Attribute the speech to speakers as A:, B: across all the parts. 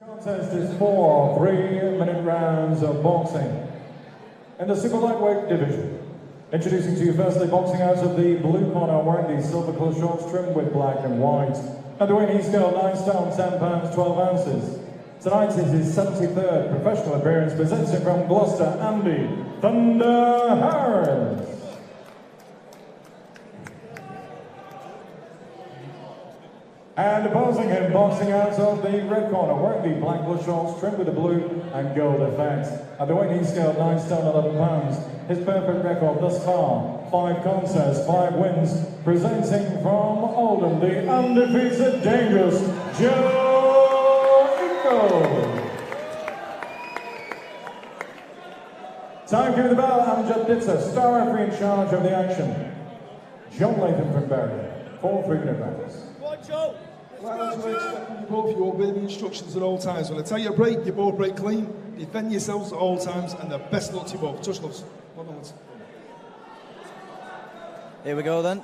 A: Contest is 4 3-minute rounds of boxing in the super lightweight division. Introducing to you firstly, boxing out of the blue corner, wearing the silver colour shorts trimmed with black and white. And the weight he's scale 9 stone, 10 pounds, 12 ounces. Tonight is his 73rd professional appearance, presenting from Gloucester, Andy Thunder Harris. And opposing him, boxing out of the red corner, wearing the black colour shorts trimmed with the blue and gold effects. At the weight he's scaled 9 stone, 11 pounds. His perfect record thus far, 5 contests, 5 wins. Presenting from Oldham, the undefeated, dangerous Joe Iko. Time to the bell, Amjad Ditsa, star referee in charge of the action. John Latham from Bury, 4 3-minute rounds.
B: Well, as we're expecting you both, you obey the instructions at all times. When I tell you to break, you both break clean. Defend yourselves at all times, and the best luck to you both. Touch gloves.
C: Here we go then.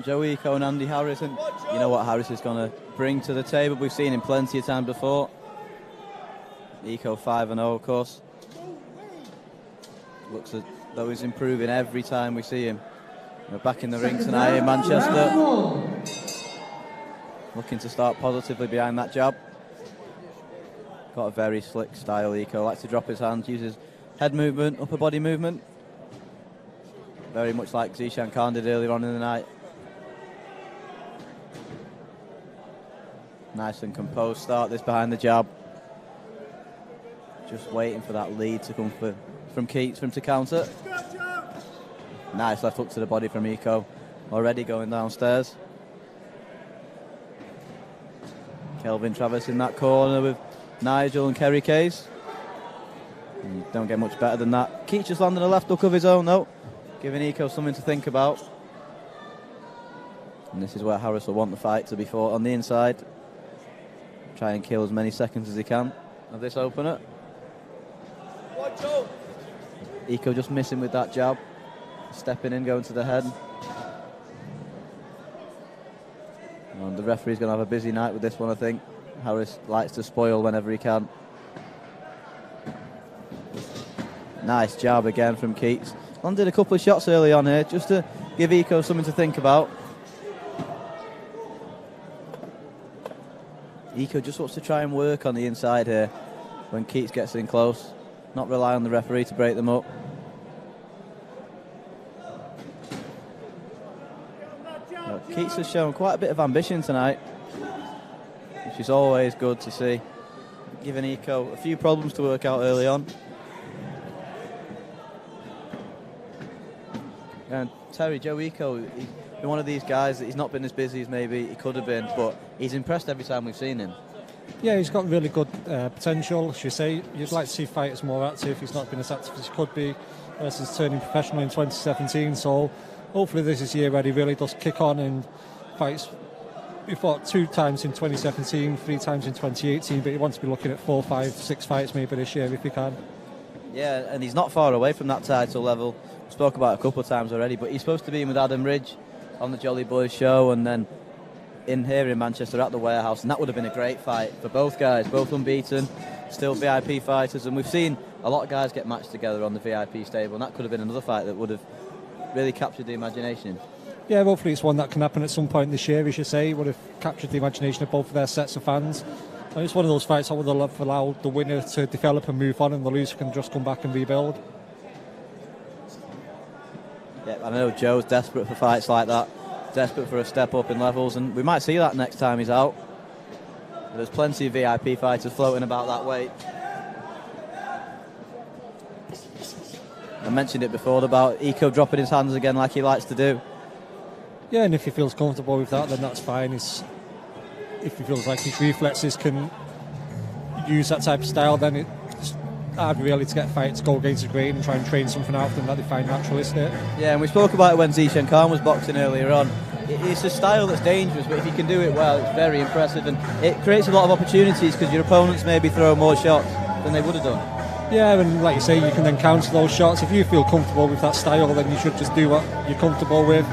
C: Joe Iko and Andy Harris, and you know what Harris is going to bring to the table. We've seen him plenty of times before. Iko 5-0, of course. Looks as though he's improving every time we see him. We're back in the ring tonight in Manchester. Looking to start positively behind that jab. Got a very slick style, Iko. Likes to drop his hands, uses head movement, upper body movement. Very much like Zishan Khan did earlier on in the night. Nice and composed start this behind the jab. Just waiting for that lead to come from Keats for him to counter. Nice left hook to the body from Iko. Already going downstairs. Kelvin Travis in that corner with Nigel and Kerry Case. And you don't get much better than that. Keats just landed a left hook of his own though, giving Iko something to think about. And this is where Harris will want the fight to be fought on the inside. Try and kill as many seconds as he can of this opener. Iko just missing with that jab. Stepping in, going to the head. And the referee's going to have a busy night with this one, I think. Harris likes to spoil whenever he can. Nice jab again from Keats. Landed a couple of shots early on here, just to give Iko something to think about. Iko just wants to try and work on the inside here when Keats gets in close. Not rely on the referee to break them up. Keats has shown quite a bit of ambition tonight, which is always good to see. Giving Iko a few problems to work out early on. And Terry, Joe Iko, he's been one of these guys that he's not been as busy as maybe he could have been, but he's impressed every time we've seen him.
D: Yeah, he's got really good potential, as you say. You'd like to see fighters more active. He's not been as active as he could be since turning professional in 2017, so hopefully this is the year where he really does kick on and fights. He fought 2 times in 2017, 3 times in 2018, but he wants to be looking at 4, 5, 6 fights maybe this year if he can.
C: Yeah, and he's not far away from that title level. We spoke about it a couple of times already, but he's supposed to be in with Adam Ridge on the Jolly Boys show, and then in here in Manchester at the Warehouse, and that would have been a great fight for both guys, both unbeaten, still VIP fighters, and we've seen a lot of guys get matched together on the VIP stable, and that could have been another fight that would have really captured the imagination.
D: Yeah, hopefully it's one that can happen at some point this year, as you say. It would have captured the imagination of both of their sets of fans. And it's one of those fights that would have allowed the winner to develop and move on, and the loser can just come back and rebuild.
C: Yeah, I know Joe's desperate for fights like that, desperate for a step up in levels, and we might see that next time he's out. But there's plenty of VIP fighters floating about that weight. I mentioned it before about Iko dropping his hands again like he likes to do.
D: Yeah, and if he feels comfortable with that, then that's fine. If he feels like his reflexes can use that type of style, then it's hard really to get a fight to go against the grain and try and train something out of them that they find natural, isn't it?
C: Yeah, and we spoke about it when Zishan Khan was boxing earlier on. It's a style that's dangerous, but if you can do it well, it's very impressive, and it creates a lot of opportunities because your opponents maybe throw more shots than they would have done.
D: Yeah, and like you say, you can then counter those shots. If you feel comfortable with that style, then you should just do what you're comfortable with.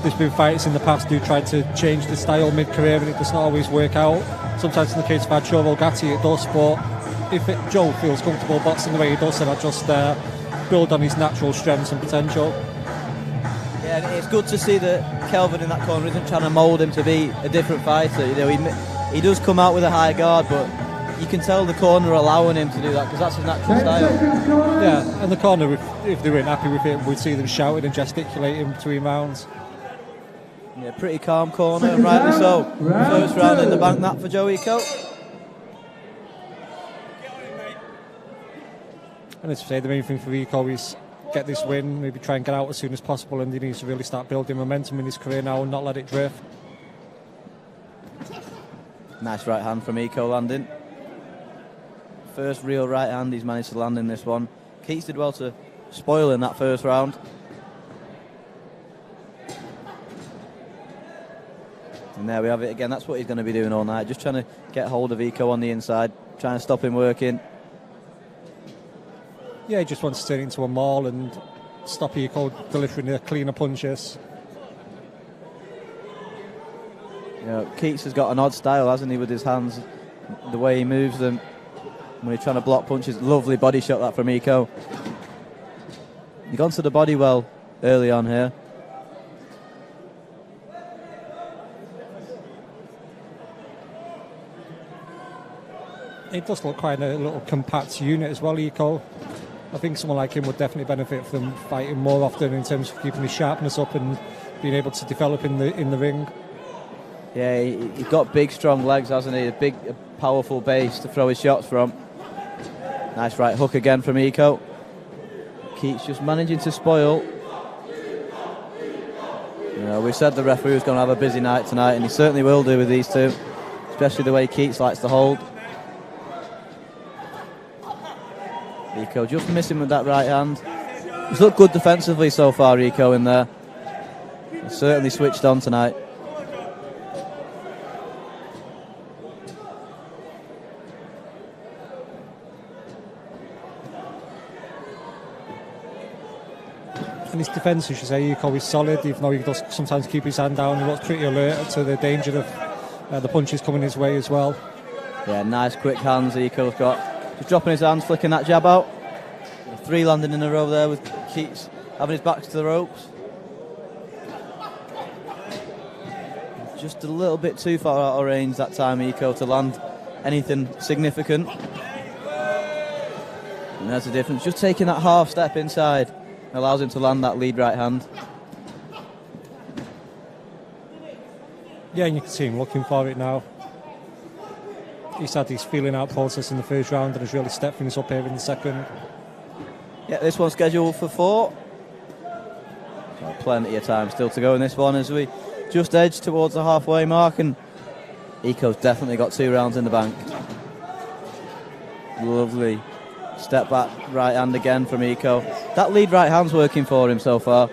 D: There's been fighters in the past who tried to change the style mid-career and it doesn't always work out. sometimes in the case of Joe Rogati it does, but if Joe feels comfortable boxing the way he does, then I just build on his natural strengths and potential.
C: Yeah, and it's good to see that Kelvin in that corner isn't trying to mould him to be a different fighter. You know, he does come out with a high guard, but you can tell the corner are allowing him to do that because that's his natural style.
D: Yeah, and the corner, if they weren't happy with it, we'd see them shouting and gesticulating between rounds.
C: Yeah, pretty calm corner, and rightly so. First round in the bank, that for Joe Eco.
D: And as I say, the main thing for Eco is get this win, maybe try and get out as soon as possible, and he needs to really start building momentum in his career now and not let it drift.
C: Nice right hand from Eco landing. First real right hand he's managed to land in this one. Keats did well to spoil in that first round. And there we have it again. That's what he's going to be doing all night, just trying to get hold of Eco on the inside, trying to stop him working.
D: Yeah, he just wants to turn it into a maul and stop Eco delivering the cleaner punches.
C: You know, Keats has got an odd style, hasn't he, with his hands, the way he moves them when he's trying to block punches. Lovely body shot that from Eco. He got to the body well early on here.
D: It does look quite a little compact unit as well, Eco. I think someone like him would definitely benefit from fighting more often in terms of keeping his sharpness up and being able to develop in the ring.
C: Yeah, he's got big, strong legs, hasn't he? A powerful base to throw his shots from. Nice right hook again from Eco. Keats just managing to spoil. You know, we said the referee was going to have a busy night tonight, and he certainly will do with these two, especially the way Keats likes to hold. Eco just missing with that right hand. He's looked good defensively so far, Eco, in there. He's certainly switched on tonight.
D: And his defence, as you say, Eco is solid, even though he does sometimes keep his hand down. He looks pretty alert to the danger of the punches coming his way as well.
C: Yeah, nice quick hands Eco's got. Just dropping his hands, flicking that jab out. 3 landing in a row there with Keats having his back to the ropes. Just a little bit too far out of range that time, Eco, to land anything significant. And there's the difference. Just taking that half step inside allows him to land that lead right hand.
D: Yeah, and you can see him looking for it now. He's had his feeling out process in the first round and has really stepped things up here in the second.
C: Yeah, this one's scheduled for 4. So plenty of time still to go in this one as we just edge towards the halfway mark, and Eco's definitely got 2 rounds in the bank. Lovely step back right hand again from Eco. That lead right hand's working for him so far.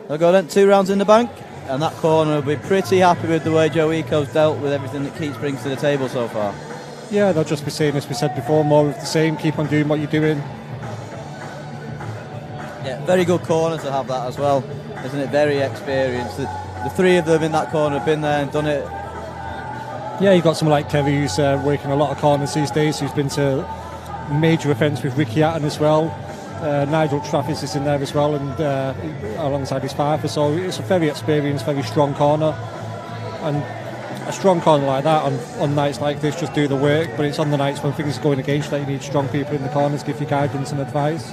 C: They'll go then, 2 rounds in the bank, and that corner will be pretty happy with the way Joe Eco's dealt with everything that Keats brings to the table so far.
D: Yeah, they'll just be saying, as we said before, more of the same, keep on doing what you're doing.
C: Yeah, very good corner to have that as well, isn't it? Very experienced. The 3 of them in that corner have been there and done it.
D: Yeah, you've got someone like Kevin who's working a lot of corners these days, who's been to major events with Ricky Hatton as well. Nigel Traffis is in there as well, and alongside his father, so it's a very experienced, very strong corner, and a strong corner like that on nights like this just do the work, but it's on the nights when things are going against that you need strong people in the corners, give you guidance and advice.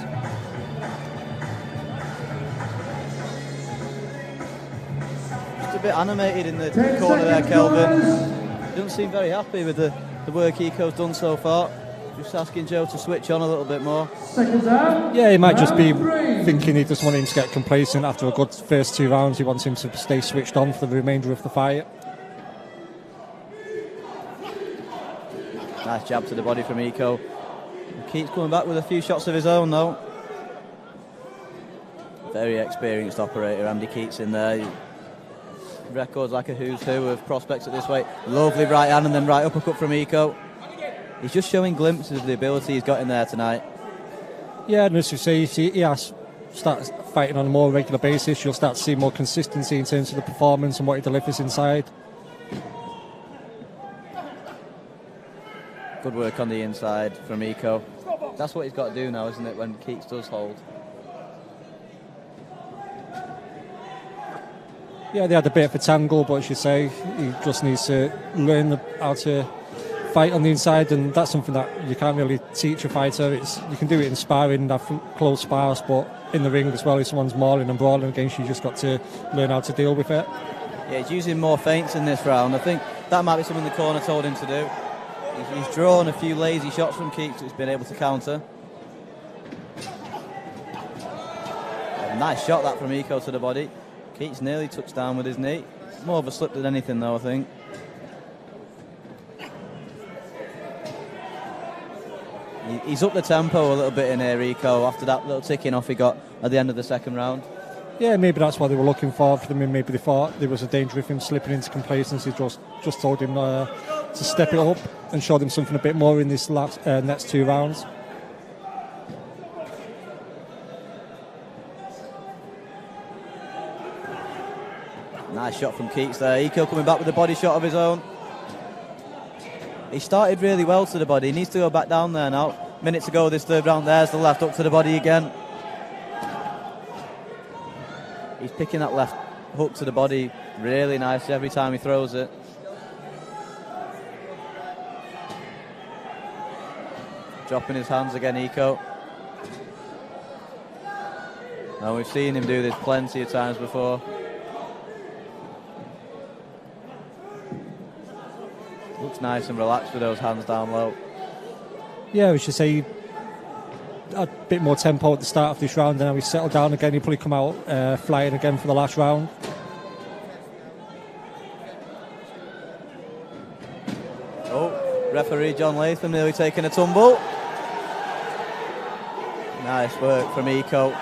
C: Just a bit animated in the corner there, Kelvin. Doesn't seem very happy with the work Eco's done so far. Just asking Joe to switch on a little bit more.
D: Yeah, he might just be thinking he just wants him to get complacent after a good first 2 rounds. He wants him to stay switched on for the remainder of the fight.
C: Nice jab to the body from Eco. He keeps coming back with a few shots of his own though. Very experienced operator, Andy Keats in there. Records like a who's who of prospects at this weight. Lovely right hand and then right uppercut from Eco. He's just showing glimpses of the ability he's got in there tonight.
D: Yeah, and as you say, he has started fighting on a more regular basis, you'll start to see more consistency in terms of the performance and what he delivers inside.
C: Good work on the inside from Iko. That's what he's got to do now, isn't it, when Keats does hold?
D: Yeah, they had a bit of a tangle, but as you say, he just needs to learn how to fight on the inside, and that's something that you can't really teach a fighter. You can do it in sparring, have close spars, but in the ring as well, if someone's mauling and brawling against you, just got to learn how to deal with it.
C: Yeah, he's using more feints in this round. I think that might be something the corner told him to do. He's drawn a few lazy shots from Keats that he's been able to counter. A nice shot that from Iko to the body. Keats nearly touched down with his knee. More of a slip than anything though, I think. He's up the tempo a little bit in here, Iko, after that little ticking off he got at the end of the second round.
D: Yeah, maybe that's what they were looking for from him. Maybe they thought there was a danger of him slipping into complacency. Just told him to step it up and show them something a bit more in this next 2 rounds.
C: Nice shot from Keats there. Iko coming back with a body shot of his own. He started really well to the body. He needs to go back down there now. Minute to go this third round. There's the left hook to the body again. He's picking that left hook to the body really nice every time he throws it. Dropping his hands again, Iko. Now we've seen him do this plenty of times before. Looks nice and relaxed with those hands down low.
D: Yeah, we should say a bit more tempo at the start of this round, and now he's settled down again. He'll probably come out flying again for the last round.
C: Oh, referee John Latham nearly taking a tumble. Nice work from Iko.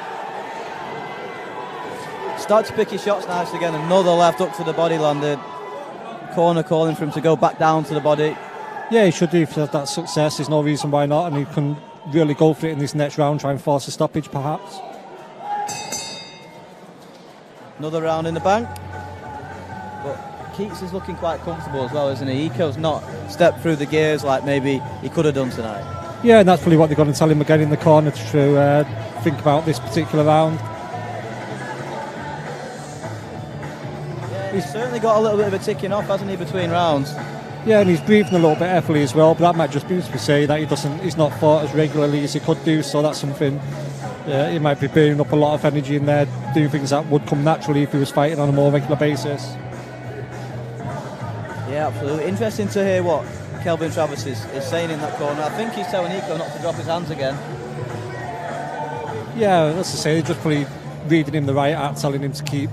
C: Start to pick his shots nice again. Another left hook to the body landed. Corner calling for him to go back down to the body.
D: Yeah, he should do for that success. There's no reason why not, and he can really go for it in this next round, try and force a stoppage perhaps.
C: Another round in the bank. But Keats is looking quite comfortable as well, isn't he? Iko's not stepped through the gears like maybe he could have done tonight.
D: Yeah, and that's probably what they're going to tell him again in the corner to think about this particular round.
C: He's certainly got a little bit of a ticking off, hasn't he, between rounds?
D: Yeah, and he's breathing a little bit heavily as well, but that might just be to say that he's not fought as regularly as he could do, so that's something. He might be burning up a lot of energy in there, doing things that would come naturally if he was fighting on a more regular basis.
C: Yeah, absolutely. Interesting to hear what Kelvin Travers is saying in that corner. I think he's telling Iko not to drop his hands again.
D: Yeah, that's to say, they're just probably reading him the right at, telling him to keep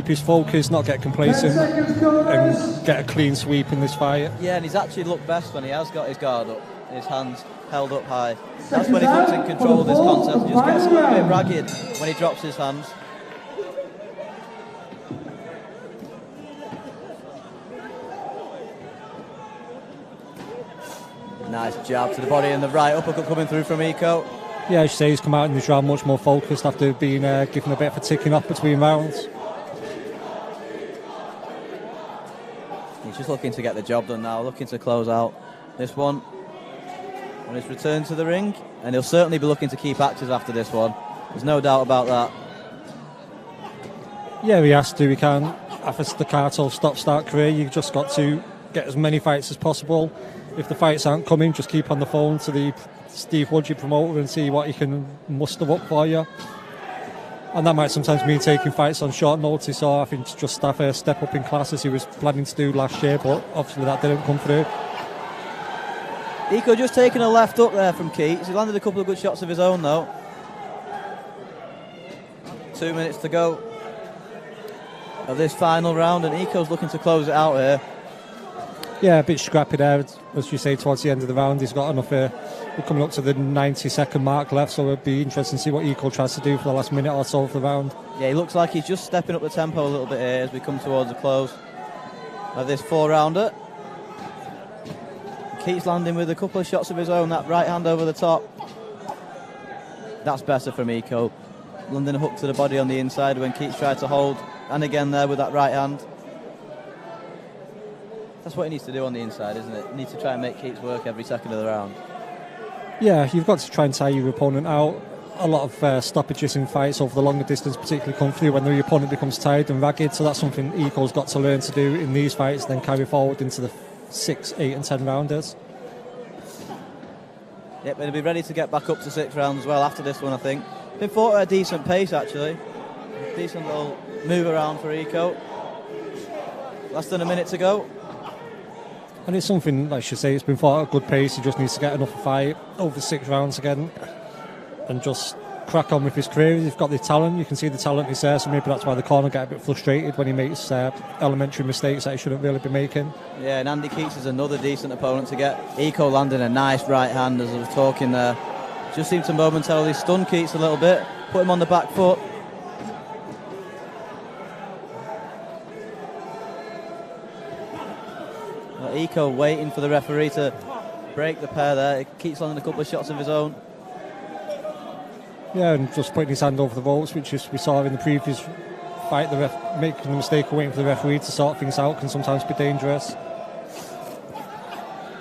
D: his focus, not get complacent, and get a clean sweep in this fight.
C: Yeah, and he's actually looked best when he has got his guard up, his hands held up high. That's when he looks in control of this contest. He just gets a little bit ragged when he drops his hands. Nice jab to the body and the right uppercut coming through from Iko.
D: Yeah, I should say he's come out in this round much more focused after being given a bit of a ticking off between rounds.
C: He's just looking to get the job done now, looking to close out this one on his return to the ring, and he'll certainly be looking to keep active after this one. There's no doubt about that.
D: Yeah, he has to. He can't have a staccato stop-start career. You've just got to get as many fights as possible. If the fights aren't coming, just keep on the phone to the Steve Wood, your promoter, and see what he can muster up for you. And that might sometimes mean taking fights on short notice, or I think just have a step up in class as he was planning to do last year, but obviously that didn't come through.
C: Iko just taking a left up there from Keats. He landed a couple of good shots of his own though. 2 minutes to go of this final round, and Iko's looking to close it out here.
D: Yeah, a bit scrappy there, as you say, towards the end of the round. He's got enough. We're coming up to the 90-second mark left, so it'll be interesting to see what Iko tries to do for the last minute or so of the round.
C: Yeah, he looks like he's just stepping up the tempo a little bit here as we come towards the close of this 4-rounder. Keats landing with a couple of shots of his own, that right hand over the top. That's better from Iko. landing a hook to the body on the inside when Keats tried to hold, and again there with that right hand. That's what he needs to do on the inside, isn't it? He needs to try and make Keats work every second of the round.
D: Yeah, you've got to try and tire your opponent out. A lot of stoppages in fights over the longer distance particularly come through when the opponent becomes tired and ragged, so that's something Eco's got to learn to do in these fights, then carry forward into the 6, 8 and 10 rounders.
C: Yep, he'll be ready to get back up to 6 rounds as well after this one, I think. Been fought at a decent pace, actually. Decent little move around for Eco. Less than a minute to go.
D: And it's something, like you say, it's been fought at a good pace. He just needs to get enough to fight over 6 rounds again and just crack on with his career. He's got the talent, you can see the talent is there, so maybe that's why the corner get a bit frustrated when he makes elementary mistakes that he shouldn't really be making.
C: Yeah, and Andy Keats is another decent opponent to get. Eco landing a nice right hand as I was talking there. Just seemed to momentarily stun Keats a little bit, put him on the back foot. Eco waiting for the referee to break the pair there. Keats landing a couple of shots of his own.
D: Yeah, and just putting his hand over the ropes, which is, we saw in the previous fight, the making the mistake of waiting for the referee to sort things out can sometimes be dangerous.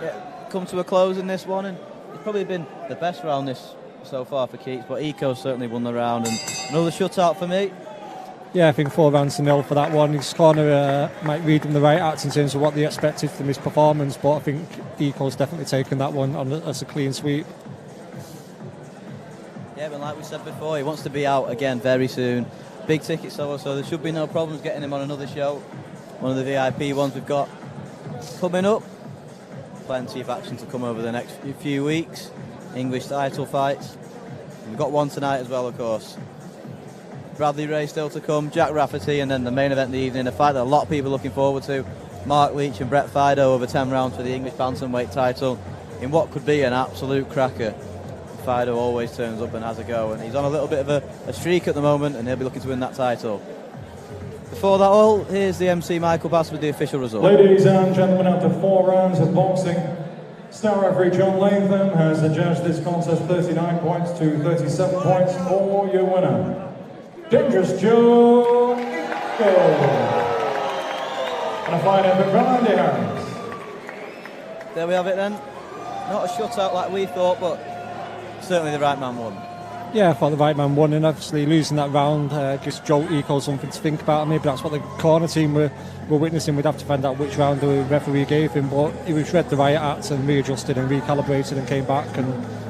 C: Yeah, come to a close in this one, and it's probably been the best round this so far for Keats, but Eco certainly won the round, and another shutout for me.
D: Yeah, I think 4 rounds to 0 for that one. His corner might read him the right act in terms of what they expected from his performance, but I think Eco's definitely taken that one as a clean sweep.
C: Yeah, but like we said before, he wants to be out again very soon. Big ticket seller, so there should be no problems getting him on another show. One of the VIP ones we've got coming up. Plenty of action to come over the next few weeks. English title fights. We've got one tonight as well, of course. Bradley Ray still to come, Jack Rafferty, and then the main event of the evening, a fight that a lot of people are looking forward to. Mark Leach and Brett Fido over 10 rounds for the English bantamweight title in what could be an absolute cracker. Fido always turns up and has a go, and he's on a little bit of a streak at the moment, and he'll be looking to win that title. Before that all, here's the MC Michael Bass with the official result.
A: Ladies and gentlemen, after 4 rounds of boxing, star referee John Latham has adjudged this contest 39 points to 37 points for your winner, Dangerous Joe Eco. And a fine effort from Andy Harris.
C: There we have it then. Not a shutout like we thought, but certainly the right man won.
D: Yeah, I thought the right man won, and obviously losing that round gives Joe Eco something to think about. Maybe that's what the corner team were witnessing. We'd have to find out which round the referee gave him, but he was read the right act and readjusted and recalibrated and came back and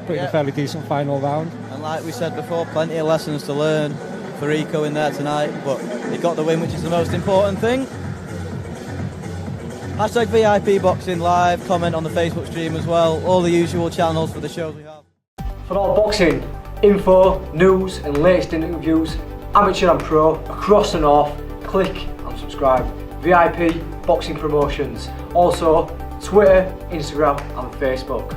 D: put in a fairly decent final round.
C: And like we said before, plenty of lessons to learn for Eco in there tonight, but he got the win, which is the most important thing. Hashtag VIP Boxing Live, comment on the Facebook stream as well, all the usual channels for the shows we have.
E: For all boxing info, news and latest interviews, amateur and pro, across the north, click and subscribe. VIP Boxing Promotions. Also Twitter, Instagram and Facebook.